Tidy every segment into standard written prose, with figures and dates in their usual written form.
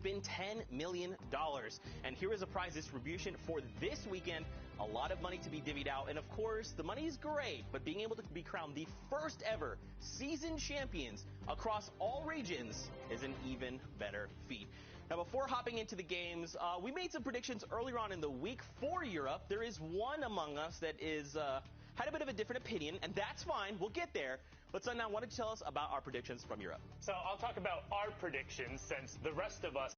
spin $10 million. And here is a prize distribution for this weekend. A lot of money to be divvied out. And of course, the money is great, but being able to be crowned the first ever season champions across all regions is an even better feat. Now, before hopping into the games, we made some predictions earlier on in the week for Europe. There is one among us that had a bit of a different opinion, and that's fine. We'll get there. But Sundown, why don't you tell us about our predictions from Europe? So I'll talk about our predictions since the rest of us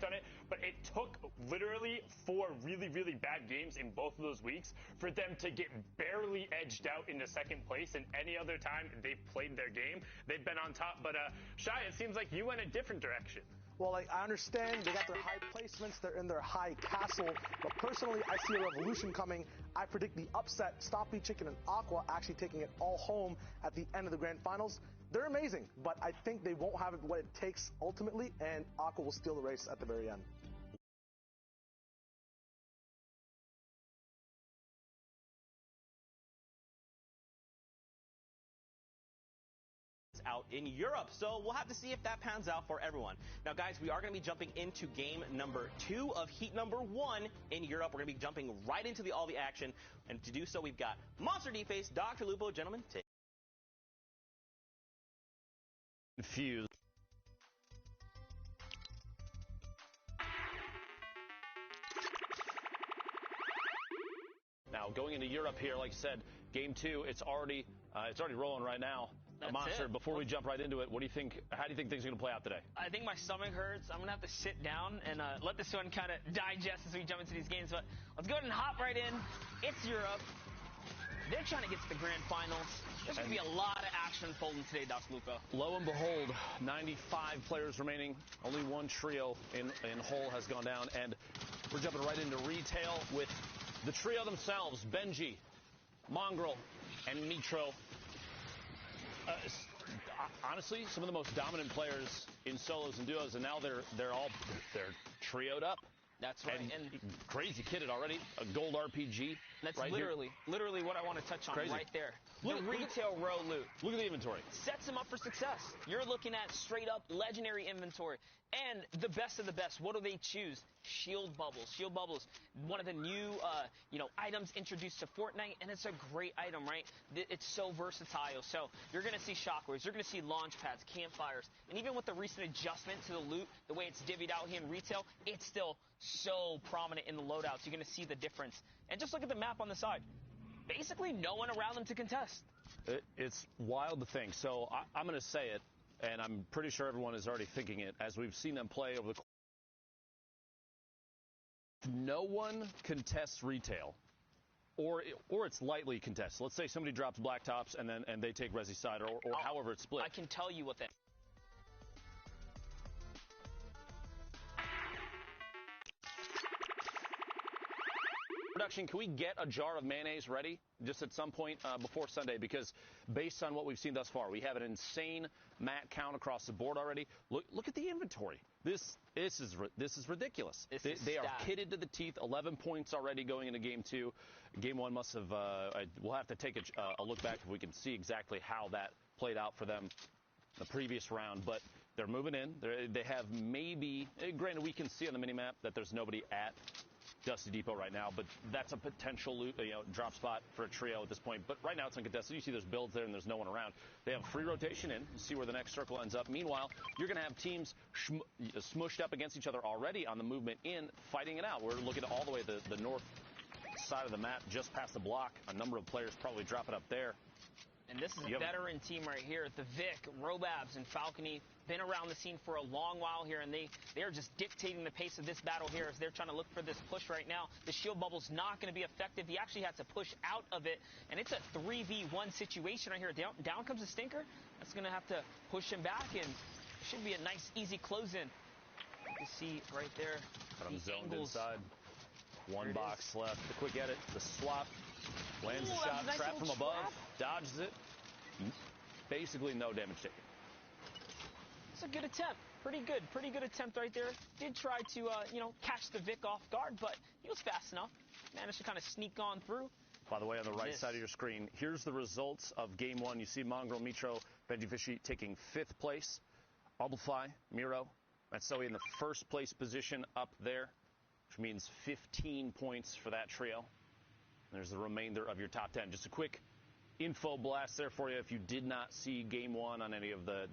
on it, but it took literally 4 really, really bad games in both of those weeks for them to get barely edged out into second place, and any other time they've played their game, they've been on top. But Shai, it seems like you went a different direction. Well, I understand they got their high placements, they're in their high castle, but personally, I see a revolution coming. I predict the upset, Stompy Chicken and Aqua actually taking it all home at the end of the grand finals. They're amazing, but I think they won't have what it takes ultimately, and Aqua will steal the race at the very end. Out in Europe, so we'll have to see if that pans out for everyone. Now, guys, we are going to be jumping into game number 2 of heat number 1 in Europe. We're going to be jumping right into all the action, and to do so, we've got Monster D-Face, Dr. Lupo. Gentlemen, take confused. Now, going into Europe here, like I said, game 2, it's already rolling right now. Monster, before we jump right into it, what do you think? How do you think things are going to play out today? I think my stomach hurts. I'm going to have to sit down and let this one kind of digest as we jump into these games. But let's go ahead and hop right in. It's Europe. They're trying to get to the grand finals. There's going to be a lot of action unfolding today, Dr. Lupo. Lo and behold, 95 players remaining. Only one trio in whole has gone down. And we're jumping right into retail with the trio themselves, Benji, Mongrel, and Mitro. Honestly, some of the most dominant players in solos and duos, and now they're trioed up. That's right. And crazy kitted already. A gold RPG. That's right literally what I want to touch on right there. The retail row loot. Look at the inventory. Sets them up for success. You're looking at straight up legendary inventory. And the best of the best, what do they choose? Shield bubbles. Shield bubbles, one of the new items introduced to Fortnite, and it's a great item, right? It's so versatile. So you're going to see shockwaves, you're going to see launch pads, campfires, and even with the recent adjustment to the loot, the way it's divvied out here in retail, it's still so prominent in the loadouts. You're going to see the difference. And just look at the map on the side. Basically no one around them to contest. It's wild to think. So I'm going to say it, and I'm pretty sure everyone is already thinking it, as we've seen them play over the course. No one contests retail, or it's lightly contested. Let's say somebody drops blacktops and they take resi side, or however it's split. I can tell you what that. Production, can we get a jar of mayonnaise ready just at some point before Sunday? Because based on what we've seen thus far, we have an insane mat count across the board already. Look at the inventory. This is ridiculous. They are kitted to the teeth. 11 points already going into game 2. Game 1 must have. We'll have to take a look back if we can see exactly how that played out for them the previous round. But they're moving in. They have maybe. Granted, we can see on the minimap that there's nobody at Dusty Depot right now, but that's a potential drop spot for a trio at this point. But right now it's uncontested. You see there's builds there and there's no one around. They have free rotation in. See where the next circle ends up. Meanwhile, you're going to have teams smushed up against each other already on the movement in, fighting it out. We're looking at all the way the north side of the map, just past the block. A number of players probably dropping up there. And this is a veteran team right here. The Vic, Robabs, and Falcony been around the scene for a long while here, and they are just dictating the pace of this battle here as they're trying to look for this push right now. The shield bubble's not going to be effective. He actually had to push out of it, and it's a 3v1 situation right here. Down comes the Stinker. That's going to have to push him back, and it should be a nice, easy close-in. You see right there. Got him zoned inside. One box left. The quick edit. The swap. Lands the shot. Nice trap from above. Trap. Dodges it. Basically no damage taken. It's a good attempt. Pretty good attempt right there. Did try to, catch the Vic off guard, but he was fast enough. Managed to kind of sneak on through. By the way, on the right side of your screen, here's the results of Game 1. You see Mongrel, Mitro, Benji Fishy taking 5th place. Alblefly, Miro, Matsoe in the 1st place position up there, which means 15 points for that trio. There's the remainder of your top 10. Just a quick info blast there for you if you did not see Game 1 on any of the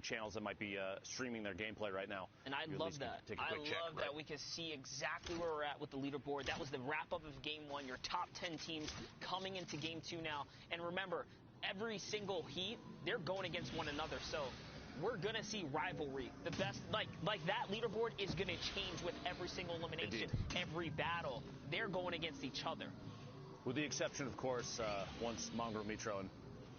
channels that might be streaming their gameplay right now. And I love that. I love that we can see exactly where we're at with the leaderboard. That was the wrap-up of Game 1, your top 10 teams coming into Game 2 now. And remember, every single heat, they're going against one another. So we're going to see rivalry. The best, like that leaderboard is going to change with every single elimination, every battle. They're going against each other. With the exception, of course, once Mongrel, Mitro, and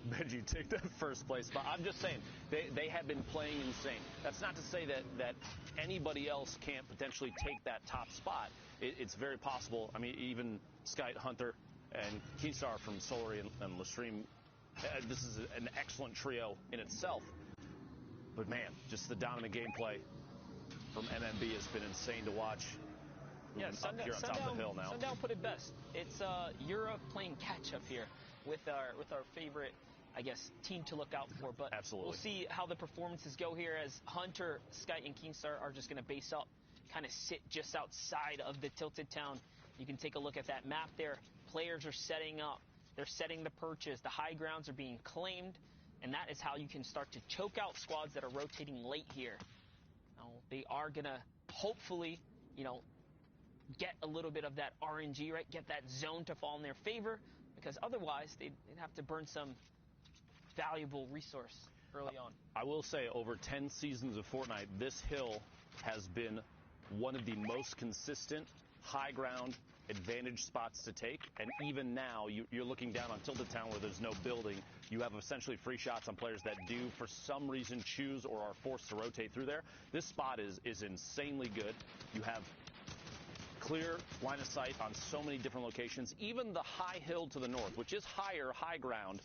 Benji take that 1st place spot. I'm just saying, they have been playing insane. That's not to say that anybody else can't potentially take that top spot. It's very possible. I mean, even Sky Hunter and Keystar from Solary and Lestream, this is an excellent trio in itself. But man, just the dominant gameplay from MMB has been insane to watch. Yeah, up here on top of the hill now. Sundown put it best. It's Europe playing catch up here with our favorite, I guess, team to look out for. But absolutely, we'll see how the performances go here as Hunter, Sky, and Keenstar are just going to base up, kind of sit just outside of the Tilted Town. You can take a look at that map there. Players are setting up. They're setting the perches. The high grounds are being claimed. And that is how you can start to choke out squads that are rotating late here. Now, they are going to hopefully, get a little bit of that RNG, right? Get that zone to fall in their favor, because otherwise they'd have to burn some valuable resource early on. I will say, over 10 seasons of Fortnite, this hill has been one of the most consistent high ground advantage spots to take. And even now, you're looking down on Tilted Town where there's no building. You have essentially free shots on players that do, for some reason, choose or are forced to rotate through there. This spot is insanely good. You have clear line of sight on so many different locations. Even the high hill to the north, which is high ground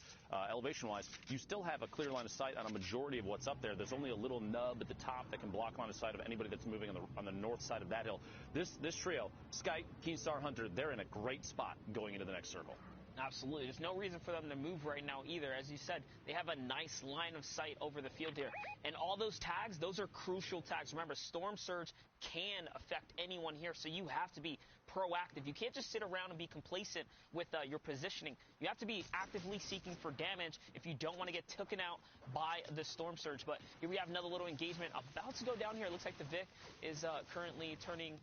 elevation-wise, you still have a clear line of sight on a majority of what's up there. There's only a little nub at the top that can block line of sight of anybody that's moving on the north side of that hill. This trio, Sky, Keenstar, Hunter, they're in a great spot going into the next circle. Absolutely. There's no reason for them to move right now either. As you said, they have a nice line of sight over the field here. And all those tags, those are crucial tags. Remember, Storm Surge can affect anyone here, so you have to be proactive. You can't just sit around and be complacent with your positioning. You have to be actively seeking for damage if you don't want to get taken out by the Storm Surge. But here we have another little engagement about to go down here. It looks like the Vic is currently turning,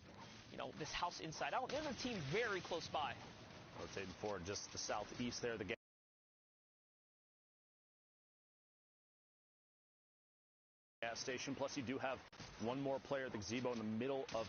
this house inside out. There's a team very close by. Rotating forward just to the southeast there. The gas station. Plus, you do have one more player at the gazebo in the middle of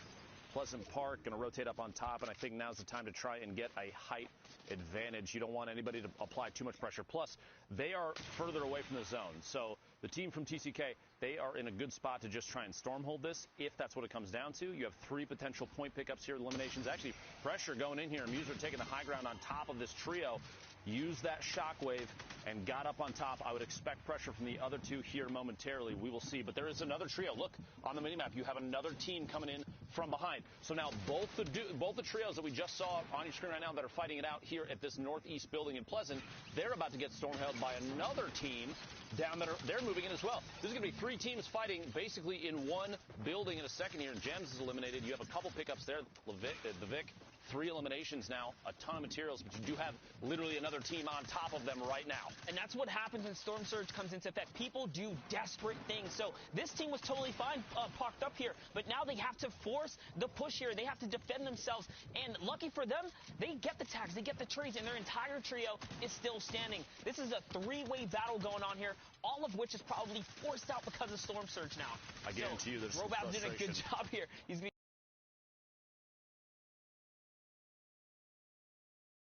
Pleasant Park. Going to rotate up on top, and I think now's the time to try and get a height advantage. You don't want anybody to apply too much pressure. Plus, they are further away from the zone. So the team from TCK, they are in a good spot to just try and stormhold this, if that's what it comes down to. You have 3 potential point pickups here, eliminations. Actually, pressure going in here. Muser taking the high ground on top of this trio. Used that shockwave and got up on top. I would expect pressure from the other two here momentarily. We will see. But there is another trio. Look, on the minimap, you have another team coming in from behind. So now both the trios that we just saw on your screen right now that are fighting it out here at this northeast building in Pleasant, they're about to get stormheld by another team down there. They're moving in as well. There's going to be 3 teams fighting basically in one building in a second here. And Gems is eliminated. You have a couple pickups there. The Vic, 3 eliminations now, a ton of materials, but you do have literally another team on top of them right now. And that's what happens when Storm Surge comes into effect. People do desperate things. So this team was totally fine parked up here, but now they have to force the push here. They have to defend themselves, and lucky for them, they get the tags, they get the trades, and their entire trio is still standing. This is a 3-way battle going on here, all of which is probably forced out because of Storm Surge now. I guarantee you there's some Robab frustration. did a good job here. He's going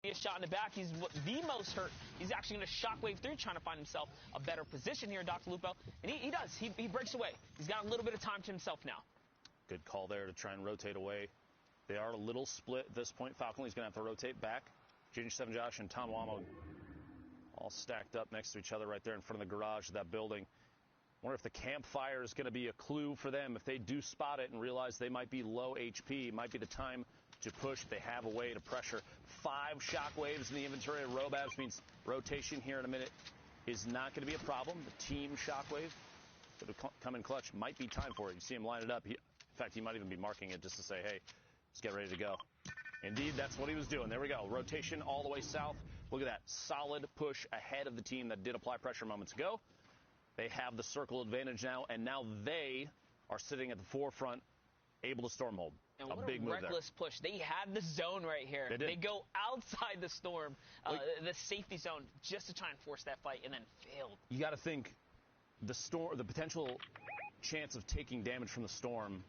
a shot in the back. He's the most hurt. He's actually going to shockwave through, trying to find himself a better position here, Dr. Lupo. And he does. He breaks away. He's got a little bit of time to himself now. Good call there to try and rotate away. They are a little split at this point. Falconly's going to have to rotate back. GH7 Josh and Tom Wamo all stacked up next to each other right there in front of the garage of that building. Wonder if the campfire is going to be a clue for them. If they do spot it and realize they might be low HP, it might be the time to push. They have a way to pressure. 5 shockwaves in the inventory of Robabs means rotation here in a minute is not going to be a problem. The team shockwave could have come in clutch. Might be time for it. You see him line it up. In fact, he might even be marking it just to say, hey, let's get ready to go. Indeed, that's what he was doing. There we go. Rotation all the way south. Look at that. Solid push ahead of the team that did apply pressure moments ago. They have the circle advantage now, and now they are sitting at the forefront, able to storm hold. And what a big move reckless there. push. They had the zone right here. They go outside the storm, the safety zone, just to try and force that fight, and then failed. You got to think the potential chance of taking damage from the storm,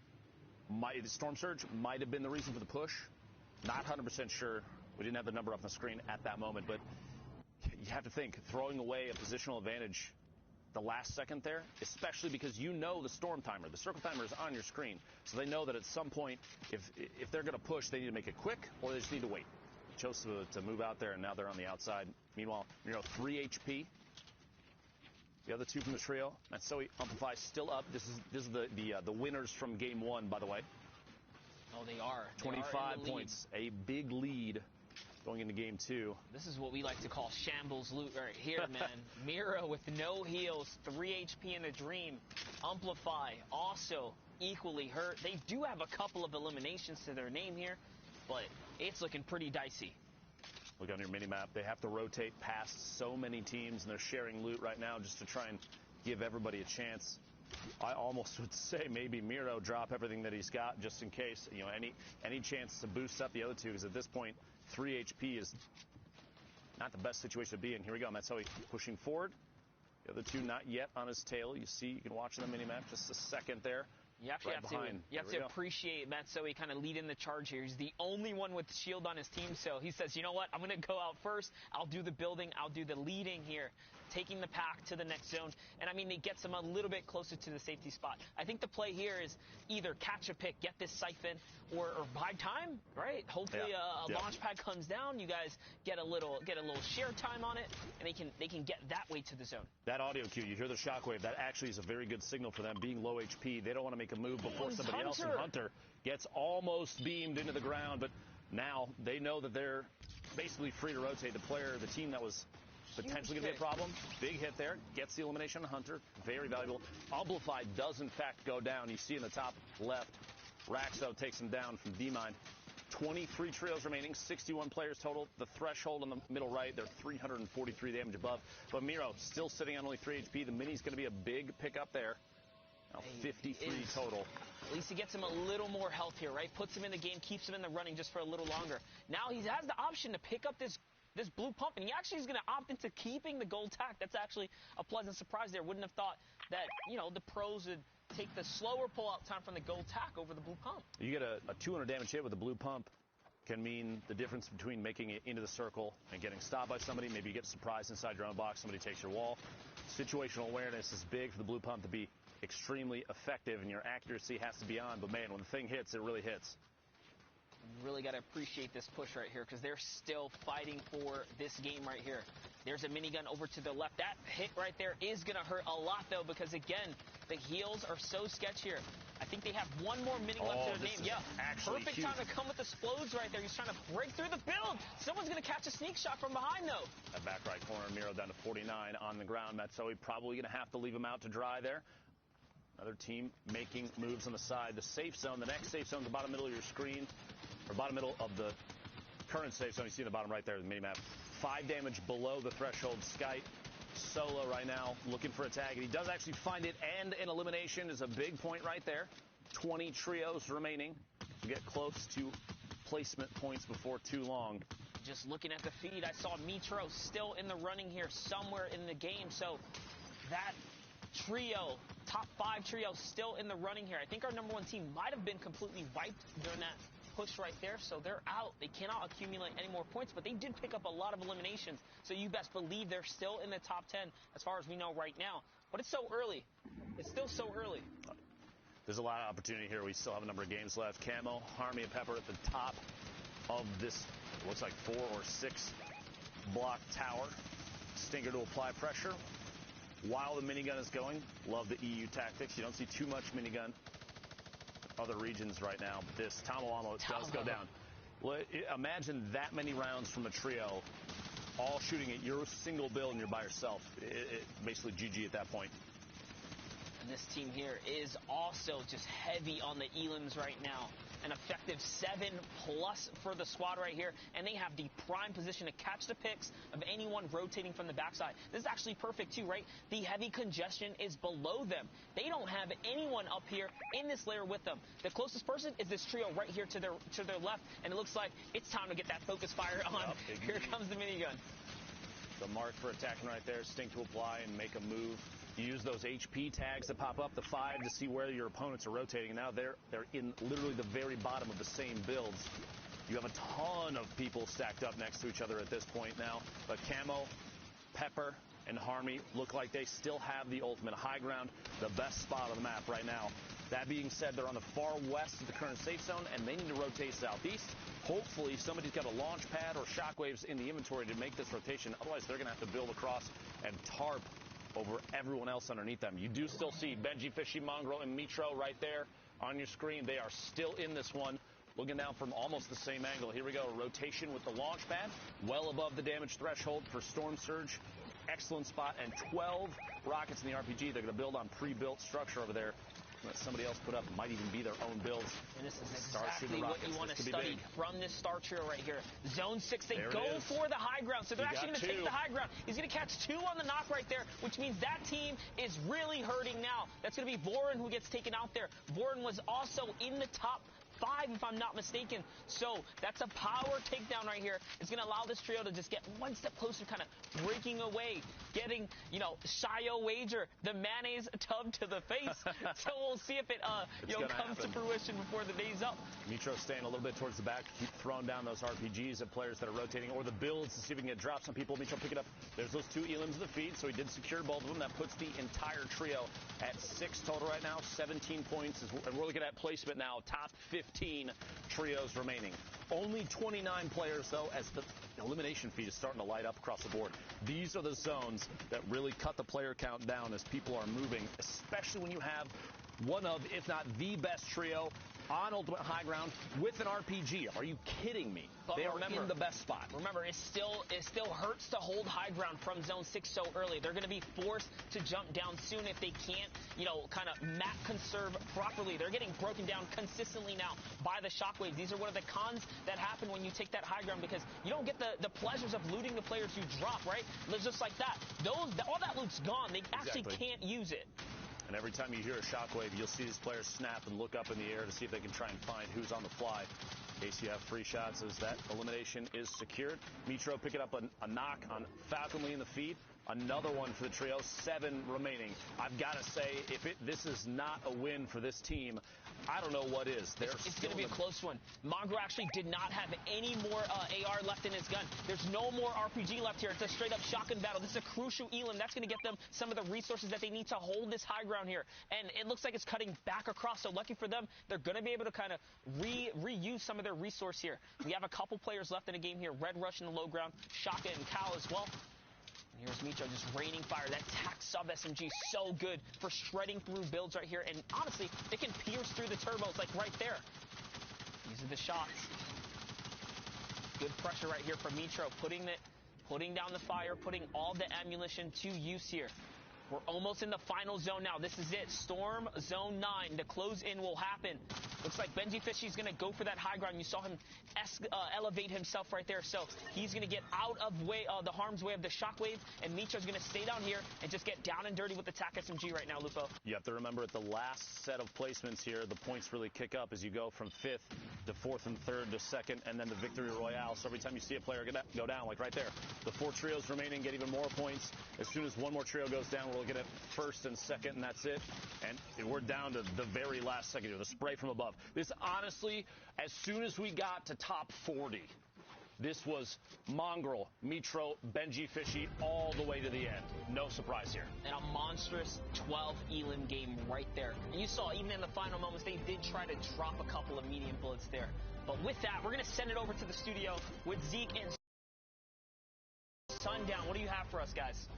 the storm surge might have been the reason for the push. Not 100% sure. We didn't have the number up on the screen at that moment, but you have to think throwing away a positional advantage the last second there, especially because you know the storm timer. The circle timer is on your screen, so they know that at some point, if they're going to push, they need to make it quick, or they just need to wait. Chose to move out there, and now they're on the outside. Meanwhile, 3 HP. The other 2 from the trio. And so Amplify still up. This is the winners from game 1, by the way. Oh, they are. 25 points, a big lead going into game 2. This is what we like to call shambles loot right here, man. Mira with no heals, 3 HP in a dream. Amplify also equally hurt. They do have a couple of eliminations to their name here, but it's looking pretty dicey. Look on your mini-map. They have to rotate past so many teams, and they're sharing loot right now just to try and give everybody a chance. I almost would say maybe Miro drop everything that he's got just in case, any chance to boost up the other 2, because at this point, 3 HP is not the best situation to be in. Here we go. Matsui pushing forward. The other 2 not yet on his tail. You see, you can watch on the mini-map just a second there. You actually have to appreciate Matsui kind of leading the charge here. He's the only one with shield on his team, so he says, you know what, I'm going to go out first. I'll do the building. I'll do the leading here, taking the pack to the next zone. And, I mean, it gets him a little bit closer to the safety spot. I think the play here is either catch a pick, get this siphon, or buy time, right? Hopefully a launch pad comes down. You guys get a little share time on it, and they can get that way to the zone. That audio cue, you hear the shockwave. That actually is a very good signal for them. Being low HP, they don't want to make a move before somebody else. And Hunter gets almost beamed into the ground, but now they know that they're basically free to rotate. The team that was potentially going to be a problem. Big hit there. Gets the elimination on Hunter. Very valuable. Amplify does, in fact, go down. You see in the top left. Rax, though, takes him down from D-Mine. 23 trios remaining. 61 players total. The threshold on the middle right, they're 343 damage above. But Miro still sitting on only 3 HP. The mini's going to be a big pickup there. Now 53 total. At least he gets him a little more health here, right? Puts him in the game, keeps him in the running just for a little longer. Now he has the option to pick up this blue pump, and he actually is going to opt into keeping the gold tack. That's actually a pleasant surprise there. Wouldn't have thought that, the pros would take the slower pull-out time from the gold tack over the blue pump. You get a 200 damage hit with the blue pump. Can mean the difference between making it into the circle and getting stopped by somebody. Maybe you get surprised inside your own box. Somebody takes your wall. Situational awareness is big for the blue pump to be extremely effective, and your accuracy has to be on. But, man, when the thing hits, it really hits. Really got to appreciate this push right here because they're still fighting for this game right here. There's a minigun over to the left. That hit right there is going to hurt a lot, though, because, again, the heals are so sketchy here. I think they have one more mini left to their name. Yeah, perfect huge. time to come with the explodes right there. He's trying to break through the build. Someone's going to catch a sneak shot from behind, though. That back right corner, Miro down to 49 on the ground. Matsui probably going to have to leave him out to dry there. Another team making moves on the side. The safe zone, the next safe zone, the bottom middle of your screen, or bottom middle of the current safe zone. You see in the bottom right there, the mini map. 5 damage below the threshold. Skype solo right now looking for a tag, and he does actually find it, and an elimination is a big point right there. 20 trios remaining to get close to placement points before too long. Just looking at the feed, I saw Mitro still in the running here somewhere in the game, so that trio, top 5 trio, still in the running here. I think our number 1 team might have been completely wiped during that push right there, so they're out. They cannot accumulate any more points, but they did pick up a lot of eliminations, so you best believe they're still in the top 10 as far as we know right now. But it's so early. It's still so early. There's a lot of opportunity here. We still have a number of games left. Camo, Harmy, and Pepper at the top of this, looks like 4 or 6 block tower. Stinger to apply pressure. while the minigun is going. Love the EU tactics. You don't see too much minigun in other regions right now, but this Tomo does go down. Well, imagine that many rounds from a trio, all shooting at your single build and you're by yourself. It basically GG at that point. And this team here is also just heavy on the elims right now. An effective 7+ for the squad right here, and they have the prime position to catch the picks of anyone rotating from the backside. This is actually perfect too, right? The heavy congestion is below them. They don't have anyone up here in this layer with them. The closest person is this trio right here to their left, and it looks like it's time to get that focus fire on. Here comes the minigun. The mark for attacking right there, stink to apply and make a move. You use those HP tags that pop up, the 5, to see where your opponents are rotating. And now they're in literally the very bottom of the same builds. You have a ton of people stacked up next to each other at this point now. But Camo, Pepper, and Harmy look like they still have the ultimate high ground, the best spot on the map right now. That being said, they're on the far west of the current safe zone, and they need to rotate southeast. Hopefully, somebody's got a launch pad or shockwaves in the inventory to make this rotation. Otherwise, they're going to have to build across and tarp over everyone else underneath them. You do still see Benji, Fishy, Mongrel, and Mitro right there on your screen. They are still in this one, looking down from almost the same angle. Here we go, rotation with the launch pad, well above the damage threshold for Storm Surge. Excellent spot, and 12 rockets in the RPG. They're going to build on pre-built structure over there that somebody else put up. Might even be their own builds. And this is exactly what you want to study from this star trio right here. Zone 6, they go for the high ground. So they're actually going to take the high ground. He's going to catch 2 on the knock right there, which means that team is really hurting now. That's going to be Voron who gets taken out there. Voron was also in the top 5, if I'm not mistaken. So that's a power takedown right here. It's going to allow this trio to just get one step closer, kind of breaking away, getting, you know, Shio Wager, the mayonnaise tub to the face. So we'll see if it, comes to fruition before the day's up. Mitro staying a little bit towards the back, keep throwing down those RPGs at players that are rotating, or the builds to see if we can get drops on people. Mitro pick it up. There's those 2 elims in the feed, so he did secure both of them. That puts the entire trio at 6 total right now, 17 points. And we're looking at placement now, top 15 trios remaining. Only 29 players, though, as the elimination feed is starting to light up across the board. These are the zones that really cut the player count down as people are moving, especially when you have one of, if not the best trio on ultimate high ground with an RPG. Are you kidding me? But they are in the best spot. Remember, it still hurts to hold high ground from zone 6 so early. They're going to be forced to jump down soon if they can't, kind of map conserve properly. They're getting broken down consistently now by the shockwaves. These are one of the cons that happen when you take that high ground, because you don't get the pleasures of looting the players you drop, right? It's just like that. All that loot's gone. They actually can't use it. And every time you hear a shockwave, you'll see these players snap and look up in the air to see if they can try and find who's on the fly. In case you have free shots, as that elimination is secured. Mitro picking up a knock on Falconly in the feed. Another one for the trio. 7 remaining. I've got to say, if this is not a win for this team, I don't know what is. It's going to be a close one. Mongrel actually did not have any more AR left in his gun. There's no more RPG left here. It's a straight-up shotgun battle. This is a crucial elim. That's going to get them some of the resources that they need to hold this high ground here. And it looks like it's cutting back across. So lucky for them, they're going to be able to kind of reuse some of their resource here. We have a couple players left in the game here. Red Rush in the low ground. Shaka and Cal as well. Here's Mitro just raining fire. That tac sub SMG is so good for shredding through builds right here. And honestly, it can pierce through the turbos, like right there. These are the shots. Good pressure right here from Mitro, putting down the fire, putting all the ammunition to use here. We're almost in the final zone now. This is it. Storm Zone 9. The close in will happen. Looks like Benji Fishy's going to go for that high ground. You saw him elevate himself right there. So he's going to get out of the harm's way of the shockwave. And Mitro's going to stay down here and just get down and dirty with the TAC SMG right now, Lupo. You have to remember at the last set of placements here, the points really kick up as you go from 5th to 4th and 3rd to 2nd, and then the victory royale. So every time you see a player go down, like right there, the 4 trios remaining get even more points. As soon as one more trio goes down, we'll get it 1st and 2nd, and that's it. And we're down to the very last second here, the spray from above. This, honestly, as soon as we got to top 40, this was Mongrel, Mitro, Benji Fishy, all the way to the end. No surprise here. And a monstrous 12 elim game right there. And you saw, even in the final moments, they did try to drop a couple of medium bullets there. But with that, we're going to send it over to the studio with Zeke and Sundown. What do you have for us, guys?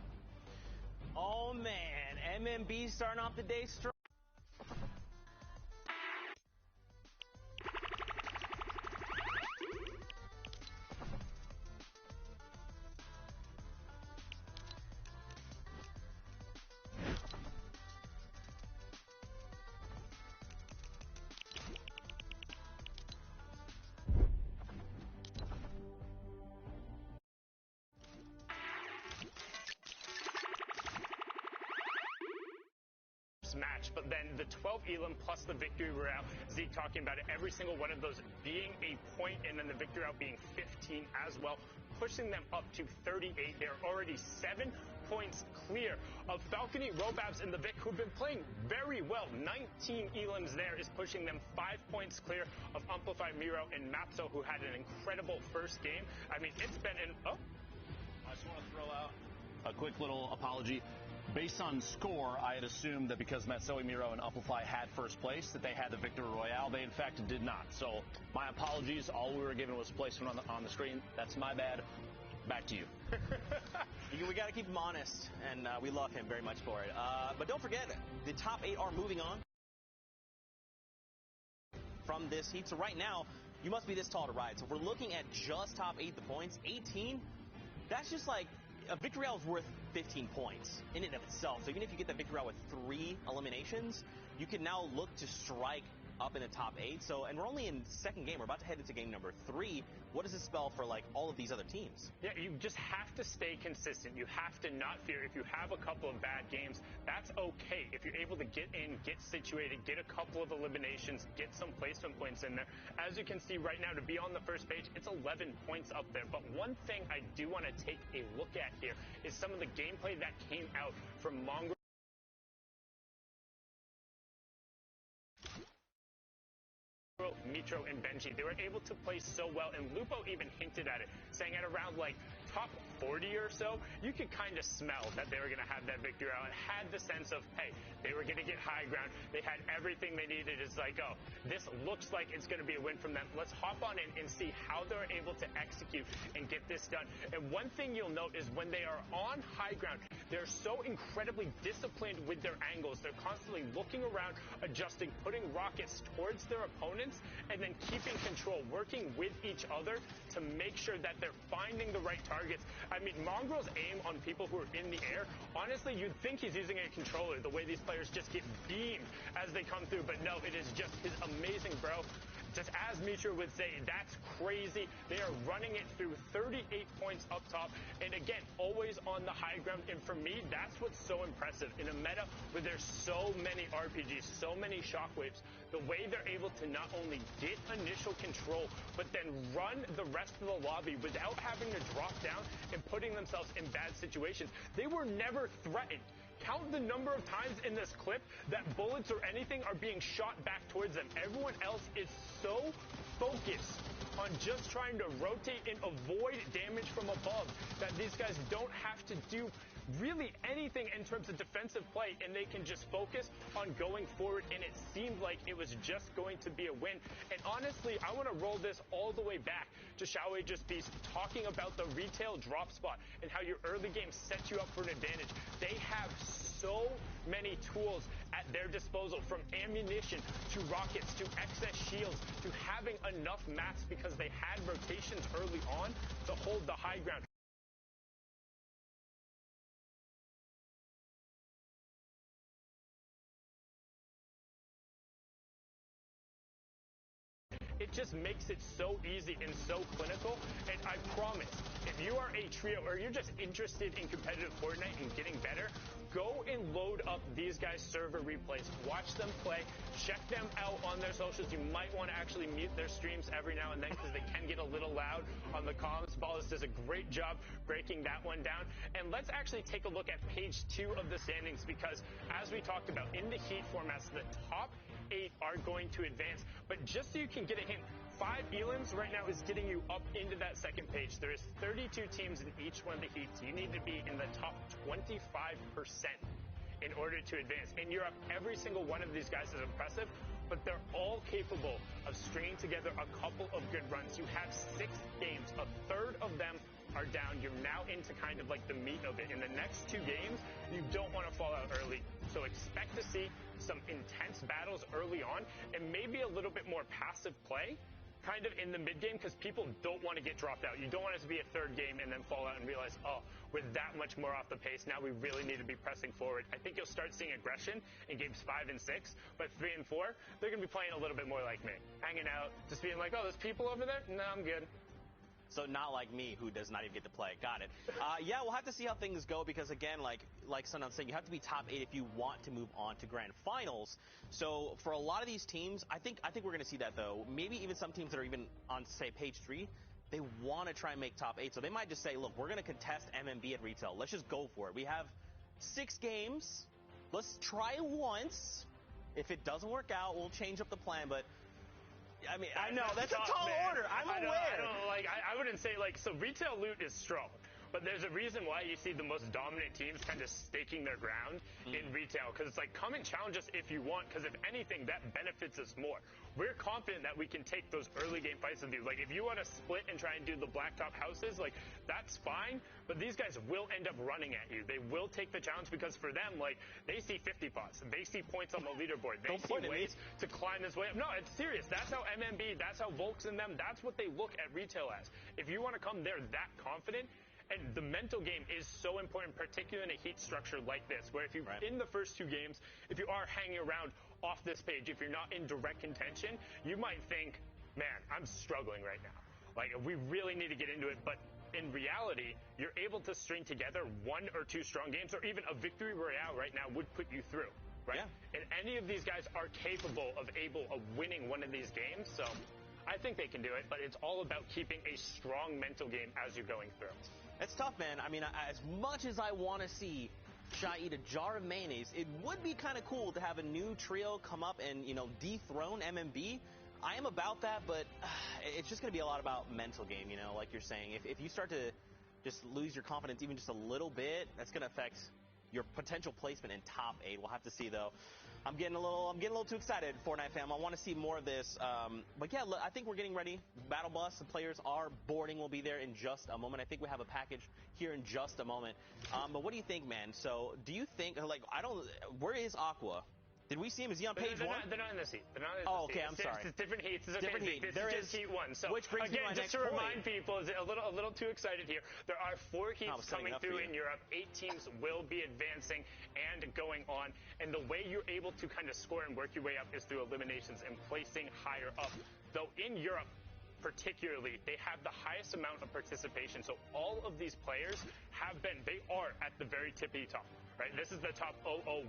Oh man, MMB starting off the day strong. Match, but then the 12 elim plus the victory route, Zeke talking about it, every single one of those being a point, and then the victory route being 15 as well, pushing them up to 38. They're already 7 points clear of Falcony, Robabs, and the Vic, who've been playing very well. 19 elims there is pushing them 5 points clear of Amplify, Miro, and Mapso, who had an incredible first game. I mean, it's been an... Oh. I just want to throw out a quick little apology. Based on score, I had assumed that because Matsui, Miro, and Amplify had first place, that they had the Victory Royale. They, in fact, did not. So, my apologies. All we were given was placement on the screen. That's my bad. Back to you. We got to keep him honest, and we love him very much for it. But don't forget, the top 8 are moving on from this heat. So right now, you must be this tall to ride. So if we're looking at just top 8, the points, 18, that's just like... A victory route is worth 15 points in and of itself. So even if you get that victory route with 3 eliminations, you can now look to strike up in the top 8. So, and we're only in second game. We're about to head into game number 3. What does this spell for like all of these other teams? Yeah, you just have to stay consistent. You have to not fear. If you have a couple of bad games, that's okay. If you're able to get in, get situated, get a couple of eliminations, get some placement points in there. As you can see right now, to be on the first page, it's 11 points up there. But one thing I do want to take a look at here is some of the gameplay that came out from Mongrel, Mitro, and Benji. They were able to play so well, and Lupo even hinted at it, saying at around like top 40 or so, you could kind of smell that they were going to have that victory out. It had the sense of, hey, they were going to get high ground. They had everything they needed. It's like, oh, this looks like it's going to be a win from them. Let's hop on in and see how they're able to execute and get this done. And one thing you'll note is when they are on high ground, they're so incredibly disciplined with their angles. They're constantly looking around, adjusting, putting rockets towards their opponents, and then keeping control, working with each other to make sure that they're finding the right targets. I mean, Mongrel's aim on people who are in the air, honestly, you'd think he's using a controller, the way these players just get beamed as they come through, but no, it is just his amazing bro. Just as Mitra would say, that's crazy. They are running it through 38 points up top. And again, always on the high ground. And for me, that's what's so impressive. In a meta where there's so many RPGs, so many shockwaves, the way they're able to not only get initial control, but then run the rest of the lobby without having to drop down and putting themselves in bad situations. They were never threatened. Count the number of times in this clip that bullets or anything are being shot back towards them. Everyone else is so focused on just trying to rotate and avoid damage from above that these guys don't have to do really anything in terms of defensive play, and they can just focus on going forward, and it seemed like it was just going to be a win. And honestly, I want to roll this all the way back to Xiaowei Just Beast talking about the retail drop spot and how your early game sets you up for an advantage. They have so many tools at their disposal, from ammunition to rockets to excess shields to having enough mats because they had rotations early on to hold the high ground. It just makes it so easy and so clinical. And I promise, if you are a trio or you're just interested in competitive Fortnite and getting better, go and load up these guys' server replays. Watch them play. Check them out on their socials. You might want to actually mute their streams every now and then because they can get a little loud on the comms. Boas does a great job breaking that one down. And let's actually take a look at page 2 of the standings, because as we talked about in the heat formats, the top 8 are going to advance. But just so you can get a hint, 5 elims right now is getting you up into that second page. There is 32 teams in each one of the heats. You need to be in the top 25% in order to advance. In Europe, every single one of these guys is impressive. but they're all capable of stringing together a couple of good runs. You have 6 games, a third of them are down. You're now into kind of like the meat of it. In the next 2 games, you don't want to fall out early. So expect to see some intense battles early on and maybe a little bit more passive play kind of in the mid game because people don't want to get dropped out. You don't want it to be a 3rd game and then fall out and realize, oh, we're that much more off the pace. Now we really need to be pressing forward. I think you'll start seeing aggression in games 5 and 6, but 3 and 4, they're going to be playing a little bit more like me. Hanging out, just being like, oh, there's people over there? No, I'm good. So not like me, who does not even get to play. Got it. Yeah, we'll have to see how things go because, again, like Sundown said, you have to be top 8 if you want to move on to grand finals. So for a lot of these teams, I think we're going to see that, though. Maybe even some teams that are even on, say, page 3, they want to try and make top 8. So they might just say, look, we're going to contest MMB at retail. Let's just go for it. We have 6 games. Let's try it once. If it doesn't work out, we'll change up the plan, but I mean, I know that's tough, a tall man. order. I'm aware. I wouldn't say so retail loot is strong, but there's a reason why you see the most dominant teams kind of staking their ground in retail because it's like come and challenge us if you want because if anything that benefits us more. We're confident that we can take those early game fights with you. Like if you want to split and try and do the blacktop houses, like that's fine, but these guys will end up running at you. They will take the challenge because for them, like they see 50 pots, they see points on the leaderboard, they see ways to climb this way up. No, it's serious. That's how MMB, that's how Volks and them, that's what they look at retail as. If you want to come there that confident, and the mental game is so important, particularly in a heat structure like this, where if you in the first 2 games, if you are hanging around off this page, if you're not in direct contention, you might think, man, I'm struggling right now. Like, we really need to get into it. But in reality, you're able to string together 1 or 2 strong games, or even a victory royale right now would put you through, right? Yeah. And any of these guys are capable of winning one of these games. So I think they can do it, but it's all about keeping a strong mental game as you're going through. It's tough, man. I mean, as much as I want to see Shy eat a jar of mayonnaise, it would be kind of cool to have a new trio come up and, dethrone MMB. I am about that, but it's just going to be a lot about mental game, like you're saying. If you start to just lose your confidence even just a little bit, that's going to affect your potential placement in top 8. We'll have to see, though. I'm getting a little too excited, Fortnite fam. I want to see more of this. But yeah, look, I think we're getting ready. Battle Bus, the players are boarding. We'll be there in just a moment. I think we have a package here in just a moment. But what do you think, man? So do you think, where is Aqua? Did we see him? Is he on page 1? They're not in this heat. They're not in this heat. I'm sorry. It's different heats. It's different heat. This is just heat 1. So which brings again, me to my just next to remind point. people, is a little too excited here. There are 4 heats coming through in Europe. 8 teams will be advancing and going on. And the way you're able to kind of score and work your way up is through eliminations and placing higher up. Though in Europe, particularly, they have the highest amount of participation. So all of these players they are at the very tippy top, right? This is the top 0.01%.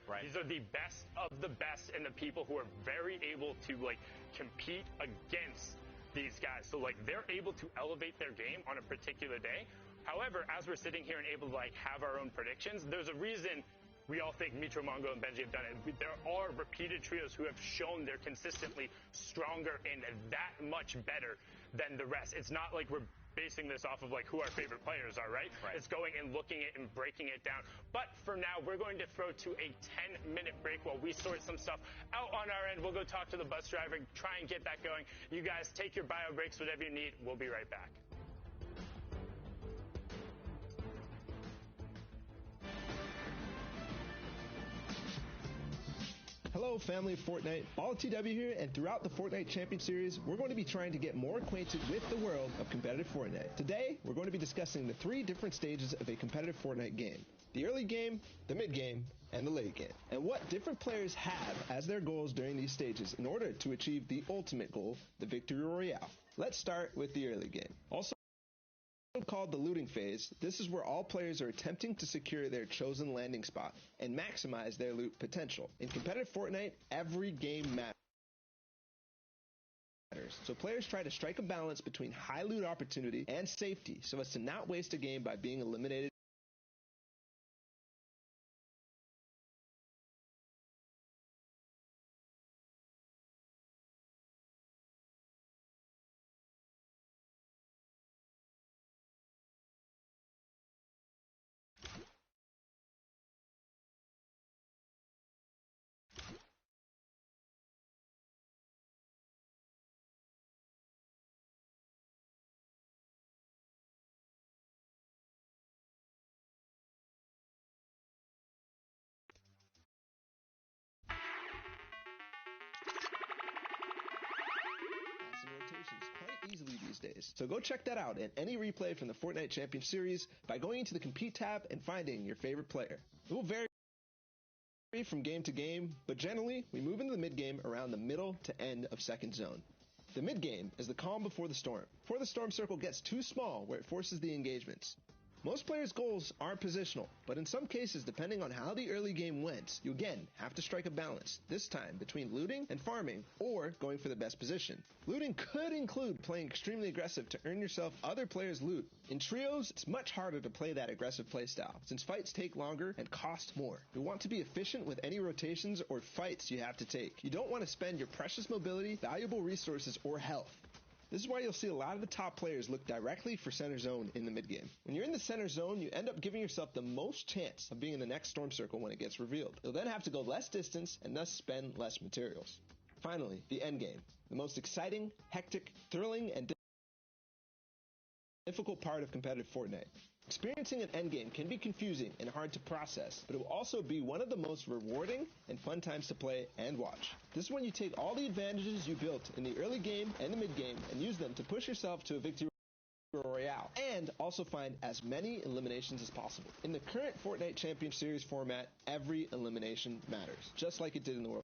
Right. These are the best of the best and the people who are very able to compete against these guys. So they're able to elevate their game on a particular day. However, as we're sitting here and able to have our own predictions, there's a reason we all think Mitro, Mongo, and Benji have done it. There are repeated trios who have shown they're consistently stronger and that much better than the rest. It's not like we're basing this off of who our favorite players are, right? It's going and looking at it and breaking it down. But for now, we're going to throw to a 10-minute break while we sort some stuff out on our end. We'll go talk to the bus driver, try and get that going. You guys take your bio breaks, whatever you need. We'll be right back. Hello, family of Fortnite. BallTW here, and throughout the Fortnite Champion Series, we're going to be trying to get more acquainted with the world of competitive Fortnite. Today, we're going to be discussing the 3 different stages of a competitive Fortnite game. The early game, the mid game, and the late game. And what different players have as their goals during these stages in order to achieve the ultimate goal, the Victory Royale. Let's start with the early game. Also called the looting phase, this is where all players are attempting to secure their chosen landing spot and maximize their loot potential. In competitive Fortnite, every game matters. So players try to strike a balance between high loot opportunity and safety so as to not waste a game by being eliminated these days. So go check that out and any replay from the Fortnite Champion Series by going into the Compete tab and finding your favorite player. It will vary from game to game, but generally, we move into the mid-game around the middle to end of second zone. The mid-game is the calm before the storm circle gets too small where it forces the engagements. Most players' goals aren't positional, but in some cases, depending on how the early game went, you again have to strike a balance, this time between looting and farming, or going for the best position. Looting could include playing extremely aggressive to earn yourself other players' loot. In trios, it's much harder to play that aggressive playstyle, since fights take longer and cost more. You want to be efficient with any rotations or fights you have to take. You don't want to spend your precious mobility, valuable resources, or health. This is why you'll see a lot of the top players look directly for center zone in the mid-game. When you're in the center zone, you end up giving yourself the most chance of being in the next storm circle when it gets revealed. You'll then have to go less distance and thus spend less materials. Finally, the end game. The most exciting, hectic, thrilling, and difficult part of competitive Fortnite. Experiencing an endgame can be confusing and hard to process, but it will also be one of the most rewarding and fun times to play and watch. This is when you take all the advantages you built in the early game and the mid game and use them to push yourself to a victory royale, and also find as many eliminations as possible. In the current Fortnite Champion Series format, every elimination matters, just like it did in the World